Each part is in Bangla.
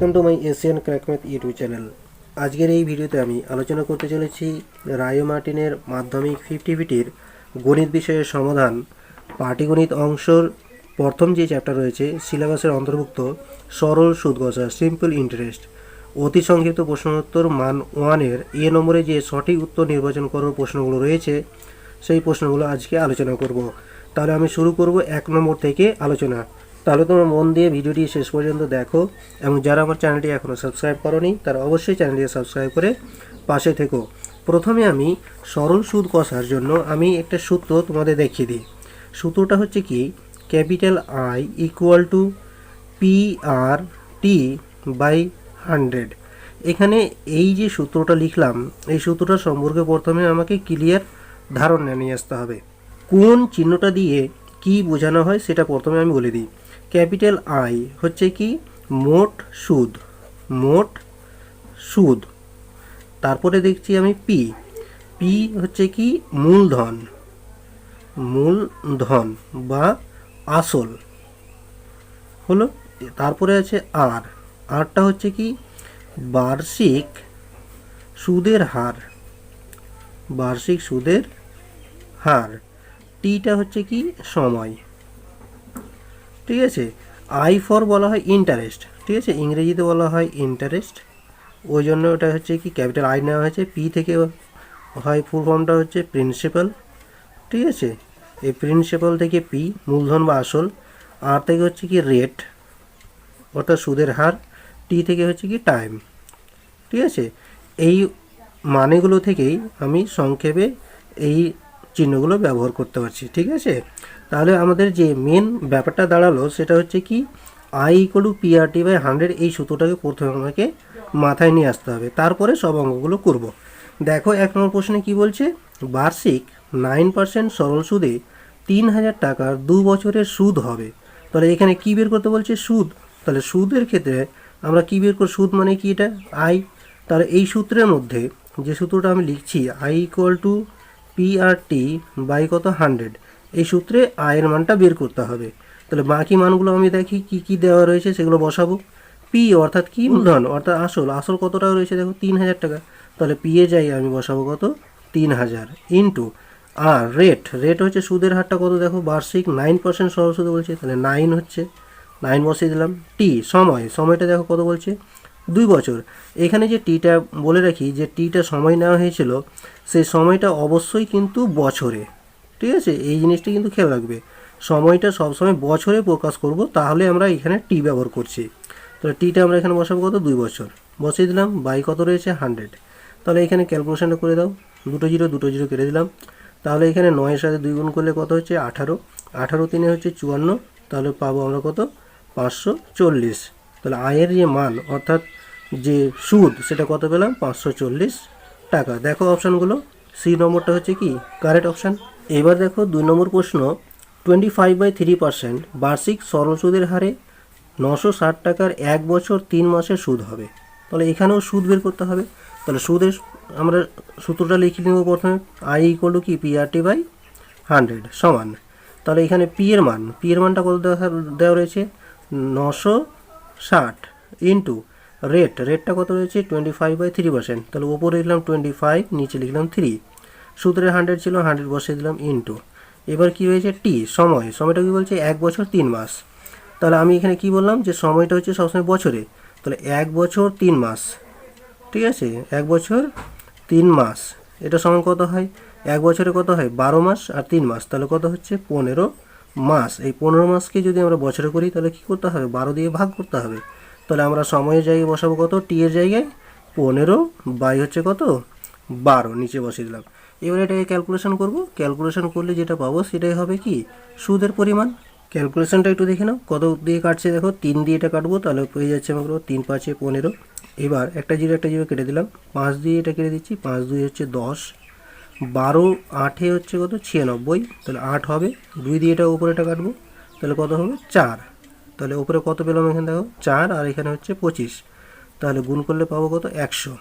Welcome to my Asian CrackMath YouTube channel. আজকের এই ভিডিওতে আমি আলোচনা করতে চলেছি রায়ো মার্টিনের মাধ্যমিক 50-50 গণিত বিষয়ের সমাধান পাটিগণিত অংশর প্রথম যে চ্যাপ্টার রয়েছে সিলেবাসের অন্তর্ভুক্ত সরল সুদ কষা সিম্পল ইন্টারেস্ট অতি সংক্ষিপ্ত প্রশ্নোত্তর মান 1-এর এ নম্বরে যে সঠিক উত্তর নির্বাচন করার প্রশ্নগুলো রয়েছে সেই প্রশ্নগুলো আজকে আলোচনা করব। তাহলে আমি শুরু করব 1 নম্বর থেকে আলোচনা। তাহলে তোমরা মন দিয়ে ভিডিওটি শেষ পর্যন্ত দেখো এবং যারা আমার চ্যানেলটি এখনও সাবস্ক্রাইব করোনি তারা অবশ্যই চ্যানেলটি সাবস্ক্রাইব করে পাশে থেকো। প্রথমে আমি সরল সুদ কষার জন্য আমি একটা সূত্র তোমাদের দেখিয়ে দিই। সূত্রটা হচ্ছে কি, capital I equal to P R T by 100। এখানে এই যে সূত্রটা লিখলাম এই সূত্রটা সম্পর্কে প্রথমে আমাকে ক্লিয়ার ধারণা নিয়ে আসতে হবে। কোন চিহ্নটা দিয়ে কি বোঝানো হয় সেটা প্রথমে আমি বলে দিই। ক্যাপিটাল আই হচ্ছে কি মোট সুদ। তারপরে দেখছি আমি পি হচ্ছে কি মূলধন বা আসল হলো। তারপরে আছে আরটা হচ্ছে কি বার্ষিক সুদের হার। টিটা হচ্ছে কি সময়। ঠিক আছে, আই ফর বলা হয় ইন্টারেস্ট। ঠিক আছে, ইংরেজিতে বলা হয় ইন্টারেস্ট, ওই জন্য ওটা হচ্ছে কি ক্যাপিটাল আই নেওয়া হয়েছে। পি থেকে হয় ফুল ফর্মটা হচ্ছে প্রিন্সিপাল। ঠিক আছে, এই প্রিন্সিপাল থেকে পি মূলধন বা আসল। আর থেকে হচ্ছে কি রেট অর্থাৎ সুদের হার। টি থেকে হচ্ছে কি টাইম। ঠিক আছে, এই মানেগুলো থেকেই আমি সংক্ষেপে এই চিহ্নগুলো ব্যবহার করতে পারছি। ঠিক আছে, তাহলে আমাদের যে মেন ব্যাপারটা দাঁড়ালো সেটা হচ্ছে কি I equal to PRT by 100। এই সূত্রটাকে প্রথমে আমাকে মাথায় নিয়ে আসতে হবে, তারপরে সব অঙ্কগুলো করব। দেখো 1 নম্বর প্রশ্নে কি বলছে, বার্ষিক 9% সরল সুদে 3000 টাকার 2 বছরের সুদ হবে। তাহলে এখানে কি বের করতে বলছে, সুদ। তাহলে সুদের ক্ষেত্রে আমরা কি বের করব, সুদ মানে কি এটা আই। তাহলে এই সূত্রের মধ্যে যে সূত্রটা আমি লিখছি I equal to PRT by 100, এই সূত্রে আয়ের মানটা বের করতে হবে। তাহলে বাকি মানগুলো আমি দেখি কি কি দেওয়া রয়েছে সেগুলো বসাবো। পি অর্থাৎ কি মূলধন অর্থাৎ আসল কত টাকা রয়েছে দেখো 3000 টাকা। তাহলে পি এ যাই আমি বসাবো কত 3000 ইন্টু আর রেট হচ্ছে সুদের হারটা কত দেখো বার্ষিক 9% সরল সুদে বলছে, তাহলে 9 হচ্ছে 9 বসিয়ে দিলাম। টি সময়টা দেখো কত বলছে 2 বছর। এখানে যে টিটা বলে রাখি যে টিটা সময় নেওয়া হয়েছিল সেই সময়টা অবশ্যই কিন্তু বছরে। ঠিক আছে, এই জিনিসটা কিন্তু খেয়াল রাখবে, সময়টা সবসময় বছরে প্রকাশ করব, তাহলে আমরা এখানে টি ব্যবহার করছি। তাহলে টিটা আমরা এখানে বসাবো কত 2 বছর বসিয়ে দিলাম, বাই কত রয়েছে 100। তাহলে এখানে ক্যালকুলেশনটা করে দাও, দুটো জিরো কেটে দিলাম। তাহলে এখানে 9-এর সাথে 2 গুণ করলে কত হচ্ছে 18, 18 3 হচ্ছে 54, তাহলে পাবো আমরা কত 540। তাহলে আয়ের যে মান অর্থাৎ যে সুদ সেটা কত পেলাম 540 টাকা। দেখো অপশানগুলো, সি নম্বরটা হচ্ছে কি কারেক্ট অপশান। এবার দেখো 2 নম্বর প্রশ্ন, 25/3% বার্ষিক সরল সুদের হারে 960 টাকার 1 বছর 3 মাসের সুদ হবে। তাহলে এখানেও সুদ বের করতে হবে। তাহলে সুদের আমরা সূত্রটা লিখে নেব প্রথমে, আই ইকুয়াল টু কি পিআরটি বাই 100 সমান। তাহলে এখানে পি এর মানটা কত দেওয়া রয়েছে 960 ইন্টু রেটটা কত রয়েছে 25/3%। তাহলে ওপরে লিখলাম 25, নিচে লিখলাম 3। সূত্রে 100 ছিল, 100 বসিয়ে দিলাম ইন্টু। এবার কি হয়েছে টি সময়টা কি বলছে 1 বছর 3 মাস। তাহলে আমি এখানে কি বললাম যে সময়টা হচ্ছে সবসময় বছরে, তাহলে 1 বছর 3 মাস। ঠিক আছে, 1 বছর 3 মাস এটা সময় কত হয় 1 বছরে কত হয় 12 মাস আর 3 মাস, তাহলে কত হচ্ছে 15 মাস। এই 15 মাসকে যদি আমরা বছরে করি তাহলে কি করতে হবে 12 দিয়ে ভাগ করতে হবে। তাহলে আমরা সময়ের জায়গায় বসাবো কত টি এর জায়গায় 15 বাই হচ্ছে কত 12, নিচে বসিয়ে দিলাম। এবার এটাকে ক্যালকুলেশন করলে যেটা পাবো সেটাই হবে কি সুদের পরিমাণ। ক্যালকুলেশনটা একটু দেখে নাও কত দিয়ে কাটছে দেখো 3 দিয়ে এটা কাটবো, তাহলে পেয়ে যাচ্ছে আমাকে 3 5 15। এবার একটা জিরো কেটে দিলাম, 5 দিয়ে এটা কেটে দিচ্ছি, 5 2 হচ্ছে 10, 12 8 হচ্ছে কত 96, তাহলে 8 হবে। 2 দিয়ে এটা উপরে এটা কাটবো, তাহলে কত হবে 4। তাহলে উপরে কত পেলাম এখানে দেখো 4 আর এখানে হচ্ছে 25, তাহলে গুণ করলে পাবো কত 100,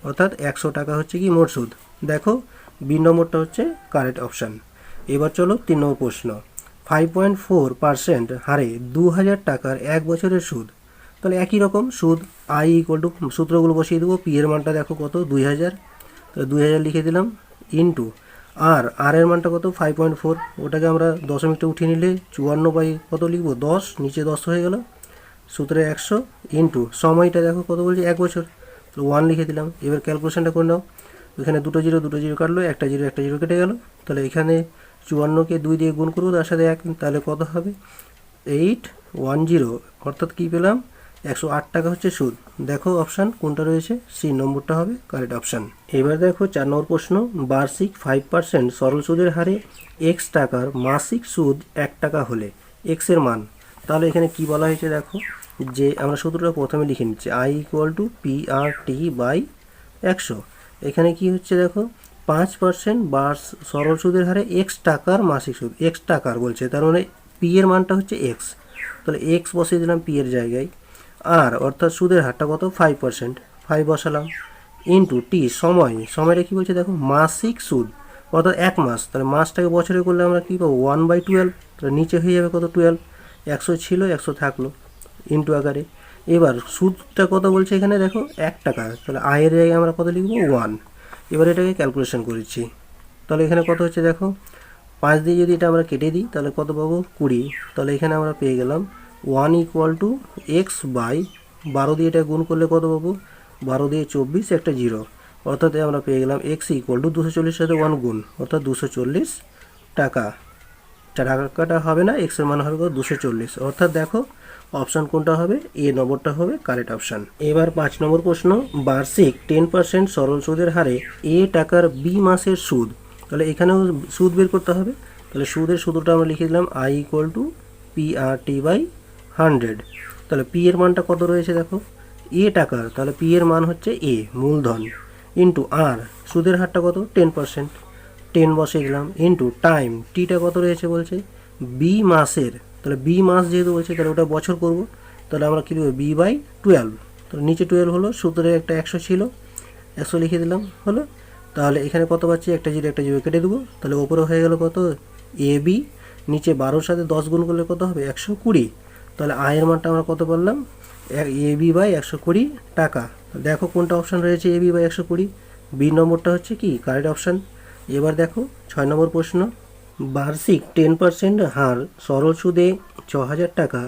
অর্থাৎ 100 টাকা হচ্ছে কি মোট সুদ। দেখো বি নম্বরটা হচ্ছে কারেক্ট অপশান। এবার চলো 3 নম্বর প্রশ্ন, 5.4% হারে 2000 টাকার 1 বছরের সুদ। তাহলে একই রকম সুদ আই ইকুয়াল টু সূত্রগুলো বসিয়ে দেবো। পি এর মানটা দেখো কত 2000, তাহলে 2000 লিখে দিলাম ইন্টু আর এর মানটা কত 5.4, ওটাকে আমরা দশমিকটা উঠিয়ে নিলে 54 কত লিখবো 10, নিচে 10 হয়ে গেল, সূত্রে 100 ইন্টু সময়টা দেখো কত বলছে 1 বছর, তো 1 লিখে দিলাম। এবার ক্যালকুলেশনটা করে নাও, এখানে দুটো জিরো কাটলো, একটা জিরো কেটে গেল, তাহলে এখানে 54কে 2 দিয়ে গুণ করবো, তার সাথে 1, তাহলে কত হবে 810, অর্থাৎ কী পেলাম 108 টাকা হচ্ছে সুদ। দেখো অপশান কোনটা রয়েছে, সি নম্বরটা হবে কারেক্ট অপশান। এবার দেখো 4 নম্বর প্রশ্ন, বার্ষিক 5% সরল সুদের হারে এক্স টাকার মাসিক সুদ 1 টাকা হলে এক্স এর মান। তাহলে এখানে কি বলা হয়েছে দেখো, যে আমরা সূত্রটা প্রথমে লিখে নিচ্ছি I equal to P R T by 100। এখানে কি হচ্ছে দেখো 5% সরল সুদের হারে এক্স টাকার মাসিক সুদ, এক্স টাকার বলছে, তার মানে পি এর মানটা হচ্ছে এক্স, তাহলে এক্স বসিয়ে দিলাম পি এর জায়গায়, আর অর্থাৎ সুদের হারটা কত 5%, 5 বসালাম ইন্টু টি সময়টা কী বলছে দেখো মাসিক সুদ, অর্থাৎ 1 মাস, তাহলে মাসটাকে বছরে করলে আমরা কী পাবো 1/12, তাহলে নিচে হয়ে যাবে কত 12, 100 ছিল 100 থাকলো ইন্টু আকারে। এবার সুদটা কত বলছে এখানে দেখো 1 টাকা, তাহলে আয়ের জায়গায় আমরা কত লিখবো 1। এবার এটাকে ক্যালকুলেশন করেছি, তাহলে এখানে কত হচ্ছে দেখো 5 দিয়ে যদি এটা আমরা কেটে দিই তাহলে কত পাবো 20, তাহলে এখানে আমরা পেয়ে গেলাম 1 ইকুয়াল টু এক্স বাই 12 দিয়ে এটা গুণ করলে কত পাবো 12 দিয়ে 24, একটা জিরো, অর্থাৎ আমরা পেয়ে গেলাম এক্স ইকুয়াল টু 240 সাথে 1 গুণ, অর্থাৎ 240 টাকা। টাকাটা হবে না, এক্স এর মান হবে কত 240, অর্থাৎ দেখো অপশান কোনটা হবে, এ নম্বরটা হবে কারেক্ট অপশান। এবার 5 নম্বর প্রশ্ন, বার্ষিক 10% সরল সুদের হারে এ টাকার বি মাসের সুদ। তাহলে এখানেও সুদ বের করতে হবে, তাহলে সুদের সূত্রটা আমরা লিখে দিলাম I equal to P R T by 100। তাহলে পি এর মানটা কত রয়েছে দেখো এ টাকার, তাহলে পি এর মান হচ্ছে এ মূলধন, ইন্টু আর সুদের হারটা কত 10%, 10 বসিয়ে দিলাম ইন্টু টাইম, টিটা কত রয়েছে বলছে বি মাসের, তাহলে বি মাস যেহেতু বলছে তাহলে ওটা বছর করব, তাহলে আমরা কী দেবো b/12, তাহলে নিচে 12 হলো, সূত্রে একটা 100 ছিল 100 লিখে দিলাম হলো। তাহলে এখানে কত পাচ্ছি একটা জিরো কেটে দেবো, তাহলে ওপরে হয়ে গেল কত এ বি, নিচে 12-র সাথে 10 গুণ করলে কত হবে 120, তাহলে আয়ের মানটা আমরা কত বললাম এ বি/120 টাকা। দেখো কোনটা অপশান রয়েছে এ বি/120, বি নম্বরটা হচ্ছে কি কারেক্ট অপশান। এবার দেখো 6 নম্বর প্রশ্ন, বার্ষিক 10% হার সরল সুদে 6000 টাকা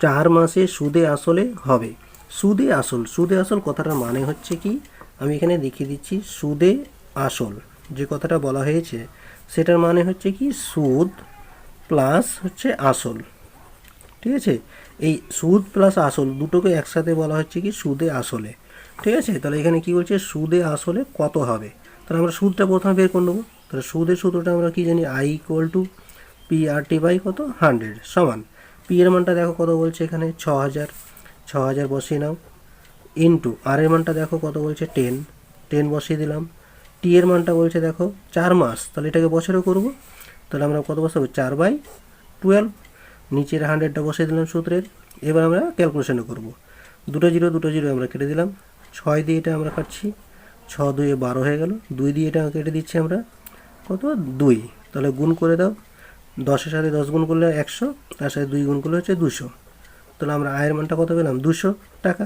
4 মাসে সুদে আসলে হবে। সুদে আসল কথাটার মানে হচ্ছে কি, আমি এখানে দেখিয়ে দিচ্ছি, সুদে আসল যে কথাটা বলা হয়েছে সেটার মানে হচ্ছে কি সুদ প্লাস হচ্ছে আসল, ঠিক আছে, এই সুদ প্লাস আসল দুটোকে একসাথে বলা হচ্ছে কি সুদে আসলে, ঠিক আছে। তাহলে এখানে কি বলছে সুদে আসলে কত হবে, তাহলে আমরা সুদটা প্রথমে বের করে নেবো, তাহলে সুদের সূত্রটা আমরা কি জানি I equal to P R T by কত 100 সমান, পি এর মানটা দেখো কত বলছে এখানে 6000 বসিয়ে নাও, ইন্টু আর এর মানটা দেখো কত বলছে 10 বসিয়ে দিলাম, টি এর মানটা বলছে দেখো 4 মাস, তাহলে এটাকে বছরে করব, তাহলে আমরা কত বসাবো 4/12, নিচের 100টা বসিয়ে দিলাম সূত্রের। এবার আমরা ক্যালকুলেশনে করব, দুটো জিরো আমরা কেটে দিলাম, 6 দিয়ে এটা আমরা কাটছি, 6 2 12 হয়ে গেল, 2 দিয়ে এটা কেটে দিচ্ছি আমরা কত 2, তাহলে গুণ করে দাও, 10-এর সাথে 10 গুণ করলে 100, তার সাথে 2 গুণ করলে হচ্ছে 200, তাহলে আমরা আয়ের মানটা কত পেলাম 200 টাকা।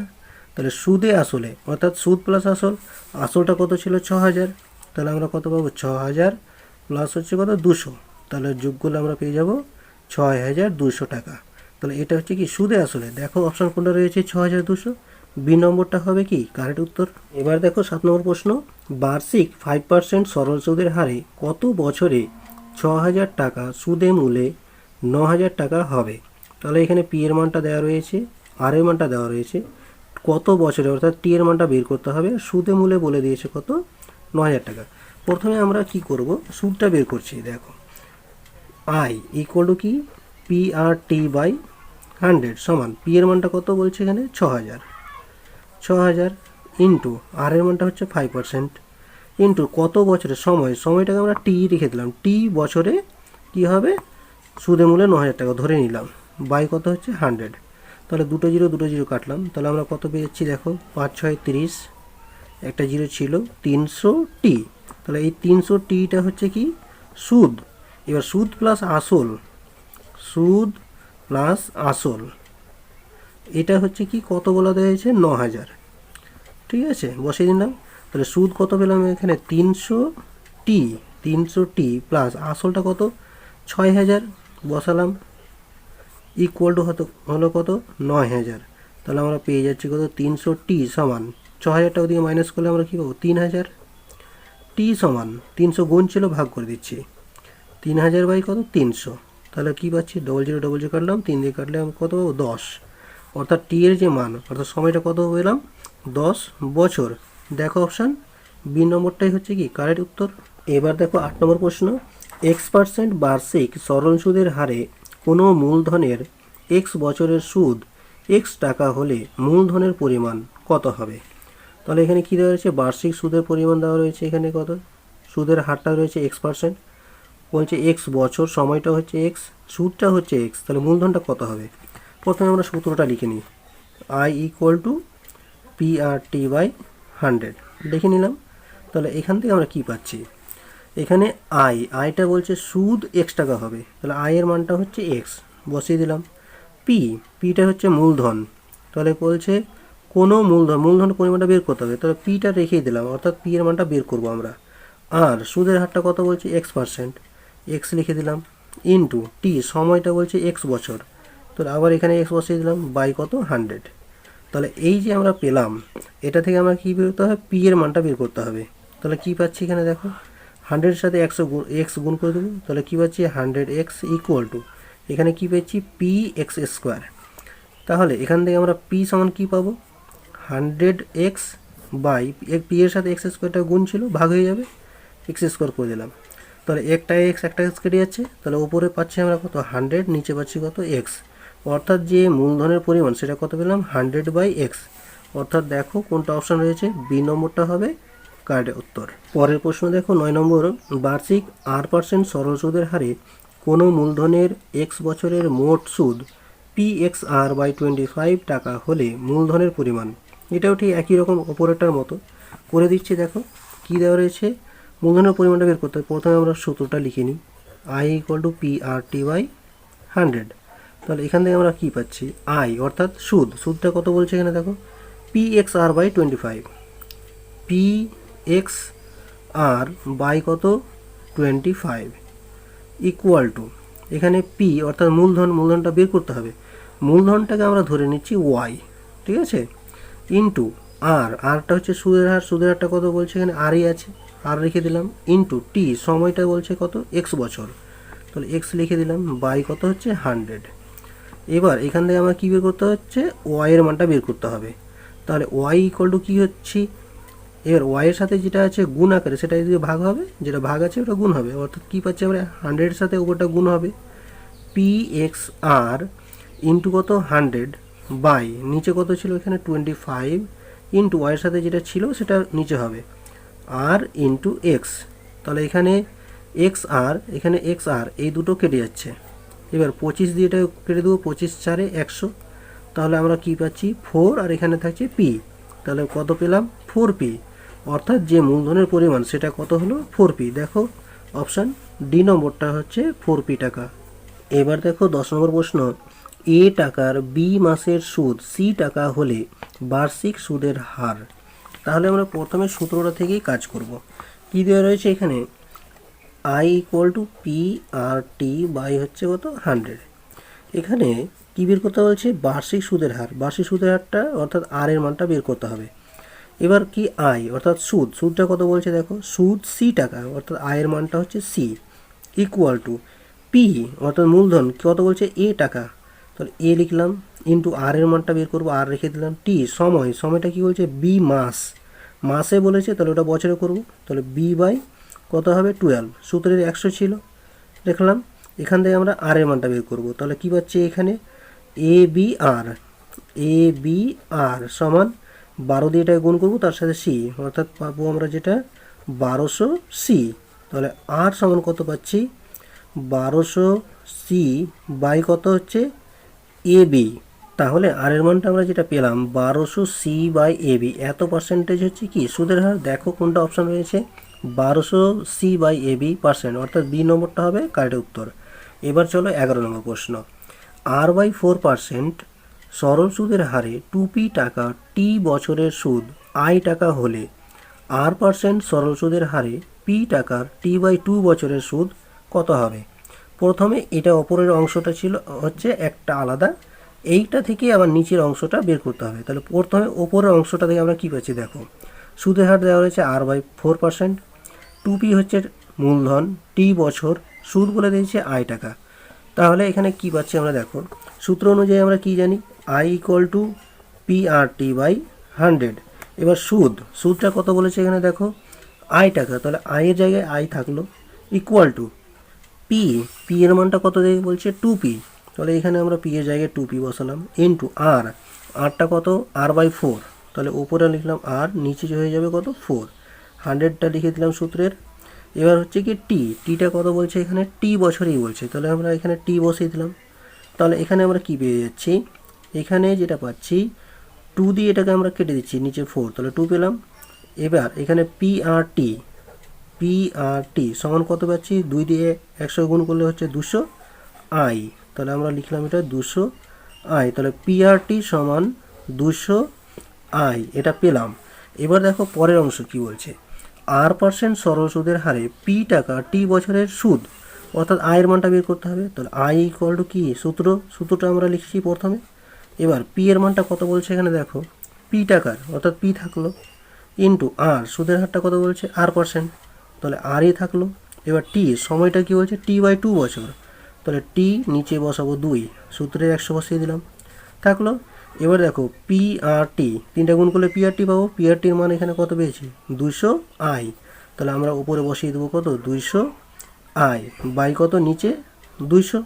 তাহলে সুদে আসলে অর্থাৎ সুদ প্লাস আসলটা কত ছিল 6000, তাহলে আমরা কত পাবো 6000 প্লাস হচ্ছে কত 200, তাহলে যোগ করলে আমরা পেয়ে যাব 6200 টাকা। তাহলে এটা হচ্ছে কি সুদে আসলে, দেখো অপশান কোনটা রয়েছে 6200, বি নম্বরটা হবে কি কারেক্ট উত্তর। এবার দেখো 7 নম্বর প্রশ্ন, বার্ষিক 5% সরল সুদের হারে কত বছরে 6000 টাকা সুদে মূলে 9000 টাকা হবে। তাহলে এখানে পি এর মানটা দেওয়া রয়েছে, আর এর মানটা দেওয়া রয়েছে, কত বছরে অর্থাৎ টি এর মানটা বের করতে হবে, সুদে মূলে বলে দিয়েছে কত 9000 টাকা। প্রথমে আমরা কি করব সুদটা বের করছি, দেখো আই ইকুয়াল টু কি পি আর টি বাই 100 সমান, পি এর মানটা কত বলছে এখানে 6000 ইন্টু আর এর মানটা হচ্ছে 5% ইন্টু কত বছরে সময়টাকে আমরা টি রেখে দিলাম, টি বছরে কি হবে সুদে মূলে 9000 টাকা ধরে নিলাম, বাই কত হচ্ছে 100, তাহলে দুটো জিরো কাটলাম, তাহলে আমরা কত পেয়েছি দেখো 5 6 30, একটা জিরো ছিল 300 টি, তাহলে এই 300 টিটা হচ্ছে কি সুদ। এবার সুদ প্লাস আসল এটা হচ্ছে কি কত বলা হয়েছে 9,000, ঠিক আছে, বসিয়ে দিলাম। তাহলে সুদ কত পেলাম এখানে 300 টি, 300 টি প্লাস আসলটা কত 6,000 বসালাম, ইকুয়াল টু হলো কত 9,000। তাহলে আমরা পেয়ে যাচ্ছি কত 300 টি সমান 6,000টা ওদিকে মাইনাস করলে আমরা কী পাবো 3,000। টি সমান 300 গুণ ছিল, ভাগ করে দিচ্ছি 3,000 বাই কত 300। তাহলে কী পাচ্ছি 0000 কাটলাম, 3 দিয়ে কাটলে আমি কত পাবো 10। অর্থাৎ টি এর যে মান অর্থাৎ সময়টা কত পেলাম 10 বছর। দেখো অপশান বি নম্বরটাই হচ্ছে কি কারেক্ট উত্তর। এবার দেখো 8 নম্বর প্রশ্ন, X% বার্ষিক সরল সুদের হারে কোনো মূলধনের X বছরের সুদ X টাকা হলে মূলধনের পরিমাণ কত হবে? তাহলে এখানে কী দেওয়া রয়েছে বার্ষিক সুদের পরিমাণ দেওয়া রয়েছে, এখানে কত সুদের হারটা রয়েছে X%, বলছে X বছর, সময়টা হচ্ছে X, সুদটা হচ্ছে X, তাহলে মূলধনটা কত হবে? প্রথমে আমরা সূত্রটা লিখে নিই, I ইকুয়াল টু PRT/100 লিখে নিলাম। তাহলে এখান থেকে আমরা কি পাচ্ছি, এখানে আইটা বলছে সুদ X টাকা হবে, তাহলে এর মানটা হচ্ছে X বসিয়ে দিলাম। পিটা হচ্ছে মূলধন, তাহলে বলছে কোনো মূলধন পরিমাণটা বের করতে হবে, তাহলে পিটা রেখেই দিলাম, অর্থাৎ পি এর মানটা বের করবো আমরা। আর সুদের হারটা কত বলছে X%, X লিখে দিলাম, ইন্টু টি সময়টা বলছে X বছর, তাহলে আবার এখানে X বসিয়ে দিলাম বাই কত 100। তাহলে এই যে আমরা পেলাম, এটা থেকে আমরা কী বের করতে হবে পি এর মানটা বের করতে হবে। তাহলে কী পাচ্ছি এখানে দেখো 100-এর সাথে 100 গুণ করে দেবো, তাহলে কী পাচ্ছি 100x ইকুয়াল টু এখানে কী পাচ্ছি PX²। তাহলে এখান থেকে আমরা পি সমান কী পাবো 100x বাই পি এর সাথে x² গুণ ছিল, ভাগ হয়ে যাবে, x² করে দিলাম। তাহলে একটা x কেটে যাচ্ছে, তাহলে ওপরে পাচ্ছি আমরা কত 100, নিচে পাচ্ছি কত x, অর্থাৎ যে মূলধনের পরিমাণ সেটা কত পেলাম 100/x। অর্থাৎ দেখো কোনটা অপশান রয়েছে, বি নম্বরটা হবে কারেক্ট উত্তর। পরের প্রশ্ন দেখো 9 নম্বর, বার্ষিক R% সরল সুদের হারে কোনো মূলধনের X বছরের মোট সুদ PXR/25 টাকা হলে মূলধনের পরিমাণ। এটাও ঠিক একই রকম অপারেটর মতো করে দিচ্ছি। দেখো কী দেওয়া রয়েছে, মূলধনের পরিমাণটা বের করতে হবে। প্রথমে আমরা সূত্রটা লিখে নিই, I ইকুয়াল টু PRT/100। তাহলে এখান থেকে আমরা কী পাচ্ছি অর্থাৎ সুদটা কত বলছে এখানে দেখো PXR/25, PXR বাই কত 25 ইকুয়াল টু এখানে পি অর্থাৎ মূলধনটা বের করতে হবে, মূলধনটাকে আমরা ধরে নিচ্ছি ওয়াই, ঠিক আছে, ইন্টু আরটা হচ্ছে সুদের হারটা কত বলছে এখানে আরই আছে, আর লিখে দিলাম, ইন্টু টি সময়টা বলছে কত X বছর, তাহলে X লিখে দিলাম বাই কত হচ্ছে 100। এবার এখান থেকে আমরা কী বের করতে হচ্ছে ওয়াইয়ের মানটা বের করতে হবে। তাহলে ওয়াই ইকুয়াল টু কী হচ্ছে, এবার ওয়াইয়ের সাথে যেটা আছে গুণ আকারে সেটা যদি ভাগ হবে, যেটা ভাগ আছে ওটা গুণ হবে, অর্থাৎ কী পাচ্ছি আমরা 100-এর সাথে ওপরটা গুণ হবে, PXR ইন্টু কত 100 বাই নিচে কত ছিল এখানে 25 ইন্টু ওয়াইয়ের সাথে যেটা ছিল সেটা নিচে হবে আর ইন্টু X। তাহলে এখানে XR এখানে XR এই দুটো কেটে যাচ্ছে, এবার 25 দিয়ে এটা কেটে দেবো, 25×4 100। তাহলে আমরা কী পাচ্ছি 4 আর এখানে থাকছে পি, তাহলে কত পেলাম 4P, অর্থাৎ যে মূলধনের পরিমাণ সেটা কত হলো 4P। দেখো অপশান ডি নম্বরটা হচ্ছে 4P টাকা। এবার দেখো 10 নম্বর প্রশ্ন, এ টাকার বি মাসের সুদ সি টাকা হলে বার্ষিক সুদের হার। তাহলে আমরা প্রথমে সূত্রটা থেকেই কাজ করব। কী দেওয়া রয়েছে এখানে I equal to PRT by হচ্ছে কত 100। এখানে কী বের করতে বলছে বার্ষিক সুদের হার, বার্ষিক সুদের হারটা অর্থাৎ আর এর মানটা বের করতে হবে। এবার কি অর্থাৎ সুদটা কত বলছে দেখো সুদ সি টাকা, অর্থাৎ এর মানটা হচ্ছে সি, ইকুয়াল টু পি অর্থাৎ মূলধন কত বলছে এ টাকা, তাহলে এ লিখলাম, ইন্টু আর এর মানটা বের করবো, আর রেখে দিলাম, টি সময়টা কি বলছে বি মাসে বলেছে, তাহলে ওটা বছরে করব, তাহলে বি বাই কত হবে 12, সূত্রের 100 ছিল দেখলাম। এখান থেকে আমরা আর এর মানটা বের করব, তাহলে কী পাচ্ছি এখানে এ বি আর সমান 12 দিয়ে এটাকে গুণ করবো, তার সাথে সি, অর্থাৎ পাবো আমরা যেটা 1200 সি। তাহলে আর সমান কত পাচ্ছি 1200 সি বাই কত হচ্ছে এ বি। তাহলে আর এর মানটা আমরা যেটা পেলাম 1200 সি বাই এ বি, এত পার্সেন্টেজ হচ্ছে কি সুদের হার। দেখো কোনটা অপশান রয়েছে 1200 C by A B percent, অর্থাৎ বি নম্বরটা হবে কারেক্ট উত্তর। এবার চলো 11 নম্বর প্রশ্ন, R/4% সরল সুদের হারে 2p টাকা টি বছরের সুদ i টাকা হলে r% সরল সুদের হারে p টাকার t/2 বছরের সুদ কত হবে? প্রথমে এটা ওপরের অংশটা ছিল হচ্ছে একটা আলাদা, এইটা থেকে আবার নিচের অংশটা বের করতে হবে। তাহলে প্রথমে ওপরের অংশটা থেকে আমরা কী পাচ্ছি দেখো, সুদের হার দেওয়া রয়েছে r/4%, 2p হচ্ছে মূলধন, টি বছর, সুদ বলে দিয়েছে i টাকা। তাহলে এখানে কি পাচ্ছি আমরা দেখো, সূত্র অনুযায়ী আমরা কি জানি, i = PRT/100। এবার সুদটা কত বলেছে এখানে দেখো, i টাকা, তাহলে i এর জায়গায় i থাকলো, ইকুয়াল টু p এর মানটা কত দেখে বলছে 2p, তাহলে এখানে আমরা p এর জায়গায় 2p বসালাম, ইন্টু rটা কত r/4, তাহলে উপরে লিখলাম r, নিচে হয়ে যাবে কত 4, 100টা লিখে দিলাম সূত্রের। এবার হচ্ছে কি টিটা কত বলছে এখানে, টি বছরেই বলছে, তাহলে আমরা এখানে টি বসিয়ে দিলাম। তাহলে এখানে আমরা কি পেয়ে যাচ্ছি, এখানে যেটা পাচ্ছি 2 দিয়ে এটাকে আমরা কেটে দিচ্ছি, নিচে 4, তাহলে 2 পেলাম। এবার এখানে PRT সমান কত পাচ্ছি, 2 দিয়ে 100 গুণ করলে হচ্ছে 200 i, তাহলে আমরা লিখলাম এটা 200 i, তাহলে PRT সমান 200 i, এটা পেলাম। এবার দেখো পরের অংশ কি বলছে, r% সরল সুদের হারে p টাকা টি বছরের সুদ, অর্থাৎ i এর মানটা বের করতে হবে। তাহলে i = কি, সূত্রটা আমরা লিখছি প্রথমে। এবার p এর মানটা কত বলছে এখানে দেখো, p টাকার অর্থাৎ p থাকলো, ইন্টু r, সুদের হারটা কত বলছে r%, তাহলে rই থাকলো। এবার t সময়টা কি বলছে, t/2 বছর, তাহলে t নিচে বসাবো 2, সূত্রে 100 বসিয়ে দিলাম, থাকলো। এবার দেখো PRT, 3টা গুণ করলে PRT পাবো, PRTর মান এখানে কত পেয়েছি 200 i, তাহলে আমরা উপরে বসিয়ে দেবো কত 200 i বাই কত নিচে 200।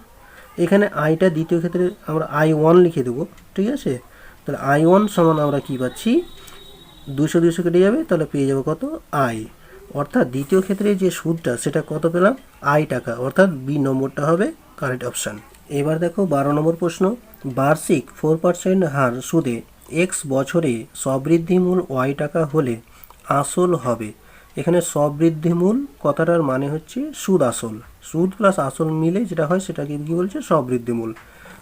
এখানে আইটা দ্বিতীয় ক্ষেত্রে আমরা I1 লিখে দেবো, ঠিক আছে। তাহলে I1 সমান আমরা কি পাচ্ছি, 200 কেটে যাবে, তাহলে পেয়ে যাবো কত i, অর্থাৎ দ্বিতীয় ক্ষেত্রে যে সুদটা সেটা কত পেলাম, i টাকা, অর্থাৎ বি নম্বরটা হবে কারেক্ট অপশান। এবার দেখো 12 নম্বর প্রশ্ন, বার্ষিক 4% হার সুদে x বছরে সবৃদ্ধিমূল y টাকা হলে আসল হবে। এখানে সবৃদ্ধিমূল কথাটার মানে হচ্ছে সুদ আসল, সুদ প্লাস আসল মিলে যেটা হয় সেটাকে কি বলছে সবৃদ্ধিমূল।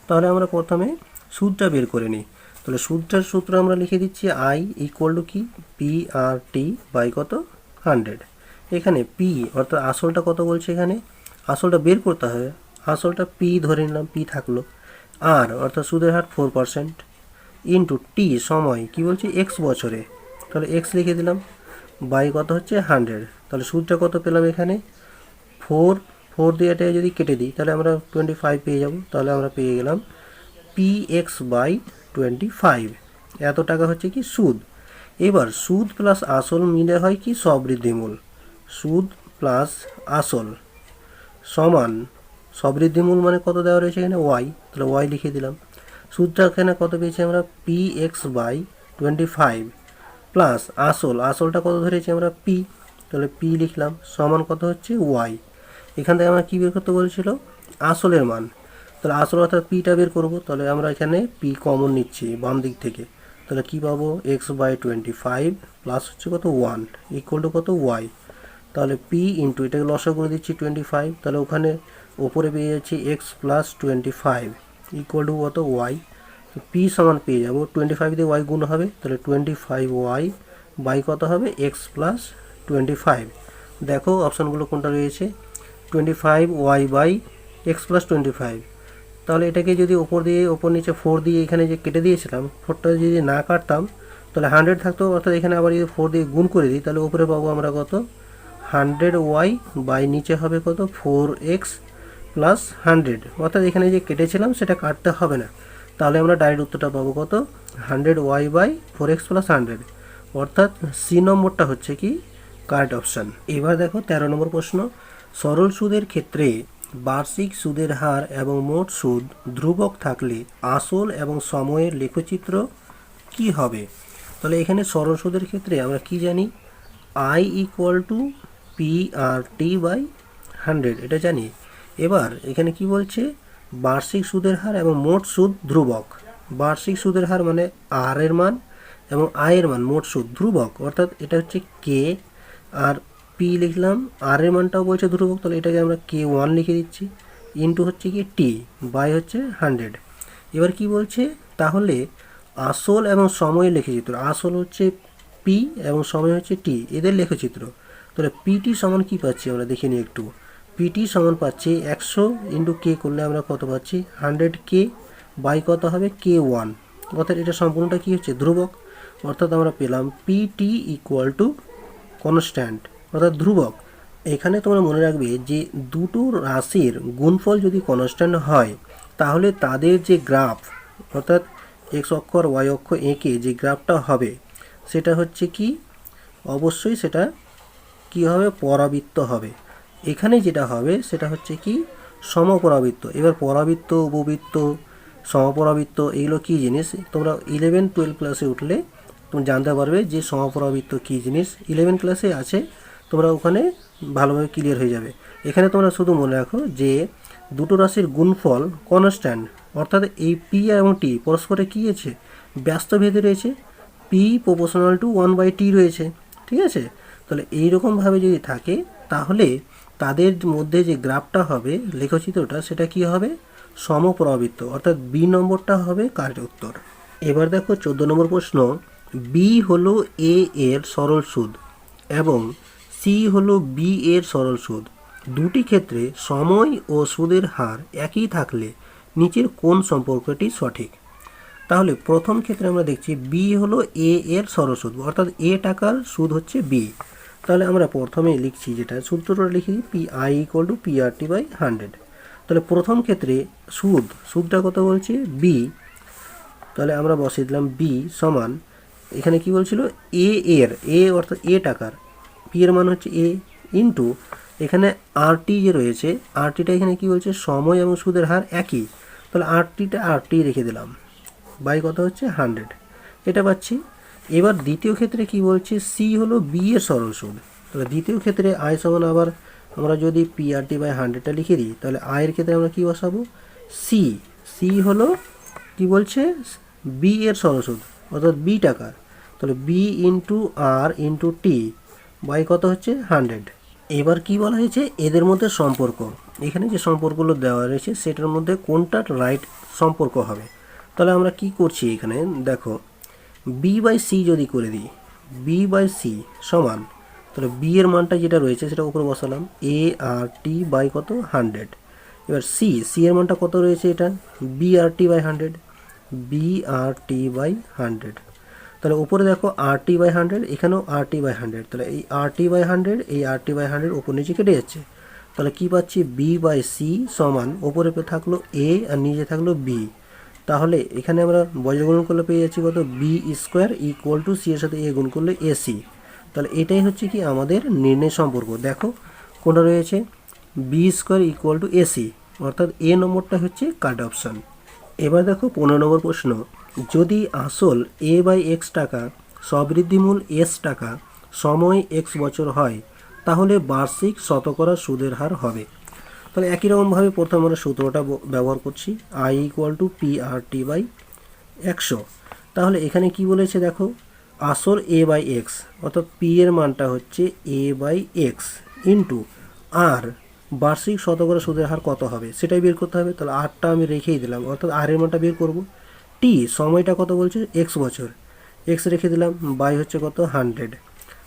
তাহলে আমরা প্রথমে সুদটা বের করে নিই। তাহলে সুদটার সূত্র আমরা লিখে দিচ্ছি i = কি PRT বাই কত 100। এখানে p অর্থাৎ আসলটা কত বলছে, এখানে আসলটা বের করতে হবে, আসলটা p ধরে নিলাম, p থাকলো। আর অর্থাৎ সুদের হার 4%, ইন্টু টি সময় কি বলছে x বছরে, তাহলে x লিখে দিলাম, বাই কত হচ্ছে 100। তাহলে সুদটা কত পেলাম এখানে 4 দিয়ে এটা যদি কেটে দিই তাহলে আমরা 25 পেয়ে যাব। তাহলে আমরা পেয়ে গেলাম px/25, এত টাকা হচ্ছে কি সুদ। এবার সুদ প্লাস আসল মিলে হয় কি সবৃদ্ধিমূল, সুদ প্লাস আসল সমান সবৃদ্ধিমূল মানে কত দেওয়া রয়েছে এখানে y, তাহলে y লিখে দিলাম। সুদটা এখানে কত পেয়েছি আমরা px/25 প্লাস আসলটা কত ধরেছি আমরা p, তাহলে p লিখলাম, সমান কত হচ্ছে y। এখান থেকে আমরা কী বের করতে বলছিল, আসলের মান, তাহলে আসল অর্থাৎ পিটা বের করবো। তাহলে আমরা এখানে p কমন নিচ্ছি বাম দিক থেকে, তাহলে কী পাবো x/25 প্লাস হচ্ছে কত 1 ইকুয়াল টু কত y। তাহলে p ইন্টু এটাকে লসাগু করে দিচ্ছি 25, তাহলে ওখানে ওপরে পেয়ে যাচ্ছি x + 25 ইকুয়াল টু কত y। p সমান পেয়ে যাবো 25 দিয়ে y গুণ হবে, তাহলে 25y বাই কত হবে x + 25। দেখো অপশানগুলো কোনটা রয়েছে, 25y বাই x + 25। তাহলে এটাকে যদি ওপর নিচে 4 দিয়ে এখানে যে কেটে দিয়েছিলাম, 4টা যদি না কাটতাম তাহলে 100 থাকতো, অর্থাৎ এখানে আবার যদি 4 দিয়ে গুণ করে দিই তাহলে উপরে পাবো আমরা কত 100y বাই নিচে হবে কত 4x + 100, অর্থাৎ এখানে যে কেটেছিলাম সেটা কাটতে হবে না। তাহলে আমরা ডাইরেক্ট উত্তরটা পাবো কত 100y বাই 4x + 100, অর্থাৎ সি নম্বরটা হচ্ছে কি কারেক্ট অপশান। এবার দেখো 13 নম্বর প্রশ্ন, সরল সুদের ক্ষেত্রে বার্ষিক সুদের হার এবং মোট সুদ ধ্রুবক থাকলে আসল এবং সময়ের লেখচিত্র কি হবে? তাহলে এখানে সরল সুদের ক্ষেত্রে আমরা কি জানি, i = PRT/100, এটা জানি। এবার এখানে কি বলছে, বার্ষিক সুদের হার এবং মোট সুদ ধ্রুবক। বার্ষিক সুদের হার মানে r এর মান এবং i এর মান, মোট সুদ ধ্রুবক, অর্থাৎ এটা হচ্ছে k, আর p লিখলাম, r এর মানটাও বলছে ধ্রুবক, তাহলে এটাকে আমরা k1 লিখে দিচ্ছি, ইন্টু হচ্ছে কি t বাই হচ্ছে 100। এবার কি বলছে, তাহলে আসল এবং সময়ের লেখচিত্র, আসল হচ্ছে পি এবং সময় হচ্ছে টি, এদের লেখচিত্র। তাহলে পিটি সমান কী পাচ্ছি আমরা দেখে নিই একটু। পিটি সমান পাচ্ছি 100 ইন্টু কে করলে আমরা কত পাচ্ছি 100K বাই কত হবে K1, অর্থাৎ এটা সম্পূর্ণটা কী হচ্ছে ধ্রুবক। অর্থাৎ আমরা পেলাম পিটি ইকুয়াল টু কনস্ট্যান্ট অর্থাৎ ধ্রুবক। এখানে তোমরা মনে রাখবে যে দুটো রাশির গুণফল যদি কনস্ট্যান্ট হয় তাহলে তাদের যে গ্রাফ অর্থাৎ এক্স অক্ষ আর ওয়াই অক্ষ এঁকে যে গ্রাফটা হবে সেটা হচ্ছে কি অবশ্যই সেটা কি হবে পরাবৃত্ত হবে। এখানে যেটা হবে সেটা হচ্ছে কি সমপরাবৃত্ত। এবার পরাবৃত্ত, উপবৃত্ত, সমপরাবৃত্ত এগুলো কী জিনিস তোমরা 11-12 ক্লাসে উঠলে তুমি জানতে পারবে যে সমপরাবৃত্ত কী জিনিস। 11 ক্লাসে আছে, তোমরা ওখানে ভালোভাবে ক্লিয়ার হয়ে যাবে। এখানে তোমরা শুধু মনে রাখো যে দুটো রাশির গুণফল কনস্ট্যান্ট, অর্থাৎ এই পি এবং টি পরস্পরে কী আছে ব্যস্ত ভেদে রয়েছে, পি প্রপোর্শনাল টু 1/t রয়েছে, ঠিক আছে। তাহলে এইরকমভাবে যদি থাকে তাহলে তাদের মধ্যে যে গ্রাফটা হবে লেখচিত্রটা সেটা কি হবে সমপরাবৃত্ত, অর্থাৎ বি নম্বরটা হবে কারেক্ট উত্তর। এবার দেখো 14 নম্বর প্রশ্ন, বি হলো এ এর সরল সুদ এবং সি হলো বি এর সরল সুদ। দুটি ক্ষেত্রে সময় ও সুদের হার একই থাকলে নিচের কোন সম্পর্কটি সঠিক? তাহলে প্রথম ক্ষেত্রে আমরা দেখছি বি হলো এ এর সরল সুদ, অর্থাৎ এ টাকার সুদ হচ্ছে বি। তাহলে আমরা প্রথমে লিখছি যেটা সূত্রটা লিখি P I equal to PRT by 100। তাহলে প্রথম ক্ষেত্রে সুদটা কত বলছে বি, তাহলে আমরা বসিয়ে দিলাম বি সমান এখানে কি বলছিল এ অর্থাৎ এ টাকার, পি এর মান হচ্ছে এ ইন্টু এখানে আরটি যে রয়েছে আরটিটা এখানে কি বলছে সময় এবং সুদের হার একই, তাহলে আরটি রেখে দিলাম বাই কত হচ্ছে 100, এটা পাচ্ছি। এবার দ্বিতীয় ক্ষেত্রে কি বলছে সি হলো বি এর সরল সুদ। তাহলে দ্বিতীয় ক্ষেত্রে আই সমান আবার আমরা যদি PRT বাই 100টা লিখে দিই তাহলে আয়ের ক্ষেত্রে আমরা কি বসাবো সি হলো কি বলছে বি এর সরল সুদ অর্থাৎ বি টাকার, তাহলে B into R into T by কত হচ্ছে 100। এবার কি বলা হয়েছে এদের মধ্যে সম্পর্ক, এখানে যে সম্পর্কগুলো দেওয়া রয়েছে সেটার মধ্যে কোনটা রাইট সম্পর্ক হবে। তাহলে আমরা কি করছি এখানে দেখো বি বাই সি যদি করে দিই, বি বাই সি সমান তাহলে বি এর মানটা যেটা রয়েছে সেটা উপরে বসালাম ART বাই কত 100। এবার সি এর মানটা কত রয়েছে এটা BRT বাই 100, BRT বাই 100। তাহলে উপরে দেখো RT বাই 100, এখানেও RT বাই 100, তাহলে এই RT বাই 100 এই RT বাই 100 উপর নিচে কেটে যাচ্ছে। তাহলে কি পাচ্ছি বি বাই সি সমান উপরে থাকলো এ আর নিচে থাকলো বি। তাহলে এখানে আমরা বজ্রগুণ করলে পেয়ে যাচ্ছি কত B square equal to C এর সাথে এ গুণ করলে AC। তাহলে এটাই হচ্ছে কি আমাদের নির্ণয় সম্পর্ক। দেখো কোনটা রয়েছে B square equal to AC, অর্থাৎ এ নম্বরটা হচ্ছে কারেক্ট অপশান। এবার দেখো 15 নম্বর প্রশ্ন, যদি আসল A বাই X টাকা সবৃদ্ধিমূল S টাকা সময় X বছর হয় তাহলে বার্ষিক শতকরা সুদের হার হবে। তাহলে একই রকমভাবে প্রথমে আমরা সূত্রটা ব্যবহার করছি I equal to PRT by 100। তাহলে এখানে কি বলেছে দেখো আসল A বাই X অর্থাৎ P এর মানটা হচ্ছে A by X into R বার্ষিক শতকরা সুদের হার কত হবে সেটাই বের করতে হবে। তাহলে আরটা আমি রেখেই দিলাম, অর্থাৎ আর এর মানটা বের করব। টি সময়টা কত বলছে X বছর, X রেখে দিলাম বাই হচ্ছে কত 100।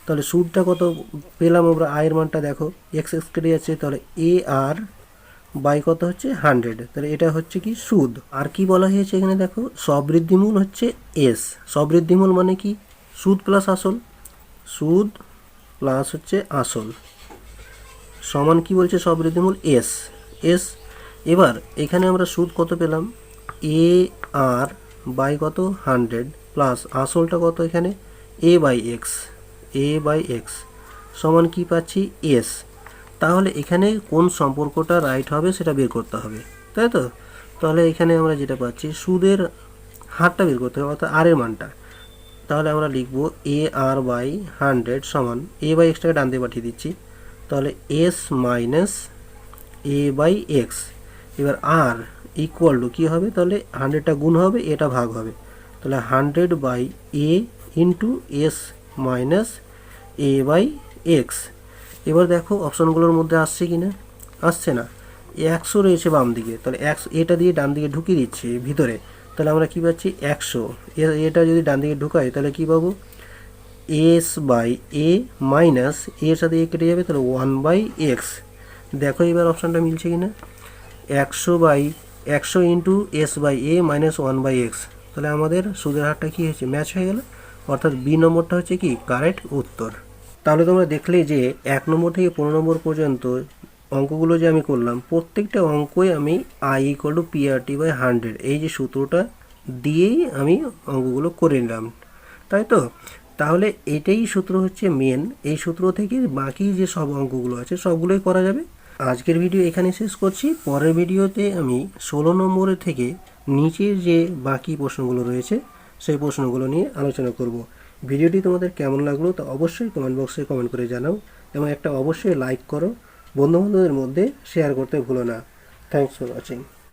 তাহলে সুদটা কত পেলাম আমরা আয়ের মানটা দেখো X কেটে যাচ্ছে, তাহলে AR বাই কত হচ্ছে 100। তাহলে এটা হচ্ছে কি সুদ। আর কি বলা হয়েছে এখানে দেখো সবৃদ্ধিমূল হচ্ছে S, সবৃদ্ধিমূল মানে কি সুদ প্লাস আসল, সুদ প্লাস হচ্ছে আসল সমান কি বলছে সবৃদ্ধিমূল S। এবার এখানে আমরা সুদ কত পেলাম AR বাই কত 100 প্লাস আসলটা কত এখানে A বাই X সমান কি পাচ্ছি S। তাহলে এখানে কোন সম্পর্কটা রাইট হবে সেটা বের করতে হবে, তাই তো। তাহলে এখানে আমরা যেটা পাচ্ছি সুদের হারটা বের করতে হবে অর্থাৎ আর এর মানটা। তাহলে আমরা লিখব AR বাই 100 সমান A বাই Xটাকে ডান দিকে পাঠিয়ে দিচ্ছি, তাহলে S minus A by X। এবার আর ইকুয়াল টু কী হবে তাহলে 100টা গুণ হবে এটা ভাগ হবে, তাহলে 100 by A into S minus A by X। এবার দেখো অপশনগুলোর মধ্যে আসছে কি না, আসছে না, 100 রয়েছে বাম দিকে, তাহলে এটা দিয়ে ডান দিকে ঢুকিয়ে দিচ্ছি ভিতরে, তাহলে আমরা কী পাচ্ছি 100, এটা যদি ডান দিকে ঢুকাই তাহলে কী পাবো, এস বাই এ মাইনাস এর সাথে এ কেটে যাবে, তাহলে 1/x। দেখো এবার অপশানটা মিলছে কি না, 100 into S by A minus 1/x। তাহলে আমাদের সুদের হারটা কী হয়েছে, ম্যাচ হয়ে গেল, অর্থাৎ বি নম্বরটা হচ্ছে কি কারেক্ট উত্তর। তাহলে তোমরা দেখলে যে 1 নম্বর থেকে 15 নম্বর পর্যন্ত অঙ্কগুলো যে আমি করলাম, প্রত্যেকটা অঙ্কই আমি I equal to PRT by 100 এই যে সূত্রটা দিয়েই আমি অঙ্কগুলো করে নিলাম, তাই তো। তাহলে এটাই সূত্র হচ্ছে মেন, এই সূত্র থেকে বাকি যে সব অঙ্কগুলো আছে সবগুলোই করা যাবে। আজকের ভিডিও এখানে শেষ করছি। পরের ভিডিওতে আমি 16 নম্বরের থেকে নিচের যে বাকি প্রশ্নগুলো রয়েছে সেই প্রশ্নগুলো নিয়ে আলোচনা করব। ভিডিওটি তোমাদের কেমন লাগলো তা অবশ্যই কমেন্ট বক্সে কমেন্ট করে জানাও, এবং একটা অবশ্যই লাইক করো, বন্ধুবান্ধবদের মধ্যে শেয়ার করতে ভুলো না। Thanks for watching.